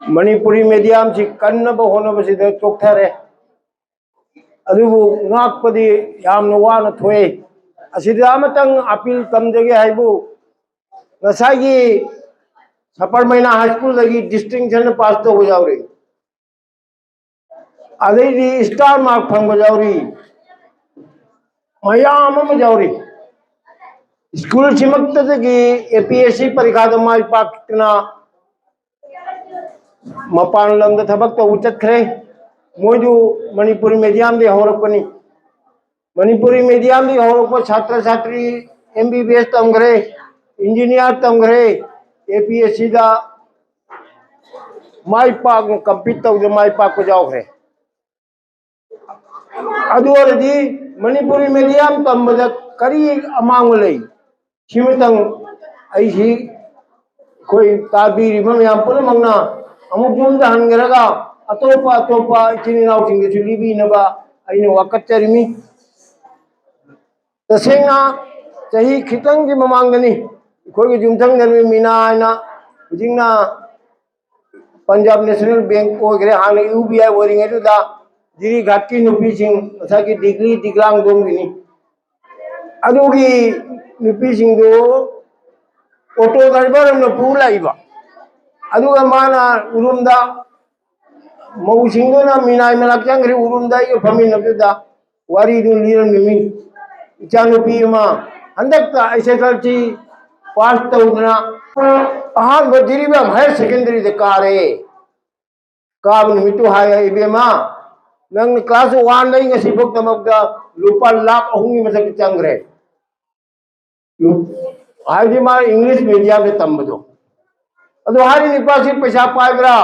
Manipuri medium से कन्नब होनबसिद चोक्थरे नाकपदी यामन वाना थोए appeal तमजगे हाइबु नसागी सपर मैना हाई स्कूल लगी डिस्टिंक्शन पास तो जाऊरी अदई स्टार मार्क फंग जाऊरी मयाम जाऊरी स्कूल सिमक्तदगी एपीएससी परीक्षा माई पाकना मपान लमद थबक तो चतखरे मोजू मणिपुरी मीडियम दे होरपनी मणिपुरी मीडियम दे होरप छात्र छात्री एमबीबीएस तमग्रे इंजीनियर तमग्रे एपीएससी दा माई पाक कंपीट तौद माई पाक जाओग्रे अदुवरदी मणिपुरी मीडियम तमबद करी अमांग लई सिमतंग ऐसी कोई ताबीरी मयाम पुनमंगना अमुक जुमदा हनगरगा अतोपा अतोपा इचिनाव सिंगसु लिबीनबा अइनो वाकच्चरिमी तसेंगा चाही खितंग की ममांगनी कोई जुमथंग नमी मीनाना जिंगना पंजाब नेशनल बैंक ओगरे हाने यूबीआई वरिंग एदुदा जिरी घाटकी नुपी सिंग असाकी डिग्री दिग्लांग दोंगिनी अदुगी नुपी सिंगदो ऑटो ड्राइवर न पुलाइबा अदुगा माना उरुमदा मौसिंगना मीनाय मलाक चंगरी उरुमदा यो फमिनबदा वारी दु लिरमिमी इचानुपी मा हंदकता एसएसएलसी पास तौदना अहान बदिरिबा हायर सेकेंडरी दे कारे काब निमितु हाय इबेमा नंग क्लास 1 दई ngasi bok tamagda lupa lakh ahungi masak changre high मार इंग्लिश मीडियम में तंबदो अदो हारी निपासी पैसा पाइब्रा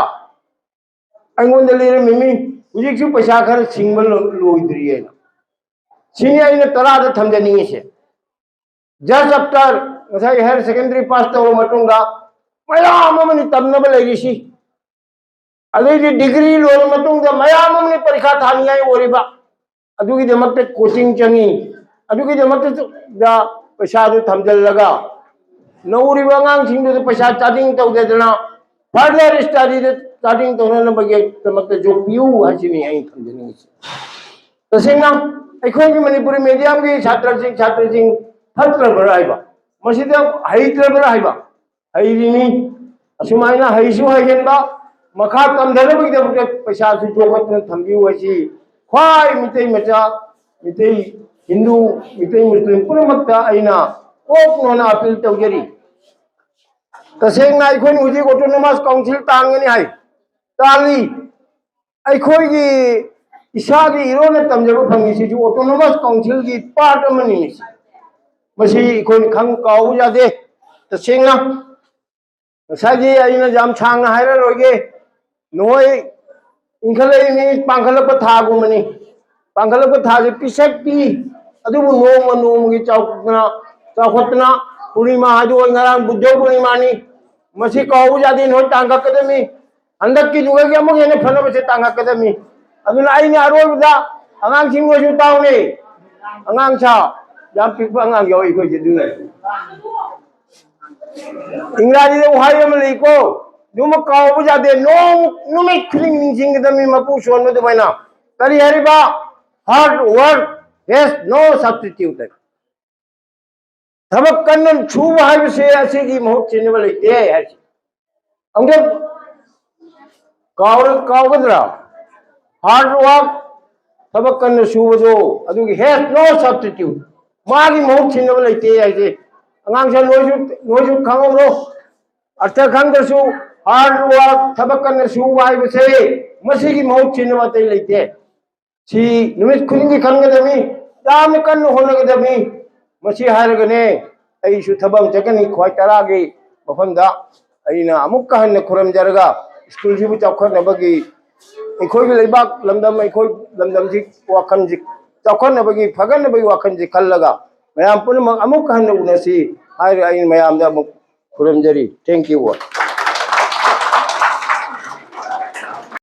अंगोंद लेरे मिमी हुजिकसु पैसा खर सिंगल लोइद्रिये सिनी आइने तरा द थमजनी से just after ngасai higher secondary pass तो मतुंगा मयाम मनि तमनब लेगिसी अदि डिग्री लोन मतुंगा मयाम मनि परीक्षा थानियाय ओरिबा अदुगी दमकते कोचिंग चंगी अदुगी दमकते दा पैसा दु थमजल लगा नौरिबा ngang सिंग दु पैसा चार्जिंग तौदेदना फर्दर स्टडी दे चार्जिंग तौनन बगे दमकते जो पियू हासिनी आई थमजनी से तसेंगा अखोगी मणिपुरी मीडियम की छात्र सिंह फत्रबरा हाइबा मसिदा हाइत्रबरा हाइबा हाइरिनी असुमाइना हाइसु हाइगेनबा मखा तमदरबगी दमकते पैसा सु जोगतन थमबियु हासि ख्वाई मितै मचा मितै हिंदू मितै मुस्लिम पुरमक्ता आइना कोकनोना अपील तौजरी तसेंना अखोन हुजी ऑटोनोमस काउंसिल तांगनी हाई ताली अखोगी इसागी इरोने तमजब फंगिसी जो ऑटोनोमस काउंसिल की पार्ट अमनी मसी अखोन खंग काउ जादे तसेंना साजी आइना जाम छांग हाइरा रोगे नोय इंखलैनी पांखलप थागुमनी पांखलप थागे पिसक्ति अदुबु नोम नोमगी चाखतना पूर्णिमा हाजु बुद्ध पूर्णिमा मसी काउ जादी नो तांगकदमी अंदक की जुगे अमुक हेने फनबसे तांगकदमी अदुना आइने अरोबदा अंगांग सिंगसु ताउने अंगांग सा याम पिकबा अंगांग योई को जिदुना इंग्राजी दे उहाई अम लेको दुम काउ जादे नो नुमे खिलिंग निंगदमी मपु सोन दुबैना करी हरिबा hard work has no substitute थबक कन्न छुब हाइबसे असिगी महूत चिन्हब लेते है अंगे काउगद्रा हार्ड वर्क थबक कन्न छुबदो अदुगी हैज नो सब्स्टिट्यूट मागी महूत चिन्हब लेते है अंगांग से नोजु खांगो अर्थ खंगसु हार्ड वर्क थबक कन्न छुब हाइबसे मसिगी महूत चिन्हब तै लेते सी निमित खुदिंगी खंगदमी ताम कन्न होनगदमी मसी हारगने ऐसु थबम चकनी ख्वाई तरागी मफमदा अइना अमुक कहन खुरमजरगा स्कूल सिबु चौखनबगी अखोई लेबाक लमदम अखोई लमदम जी वाखन जी चौखनबगी फगनबगी वाखन जी खल्लगा मयाम पुनम अमुक कहन उनसी हाय अइन मयाम दा खुरमजरी थैंक यू।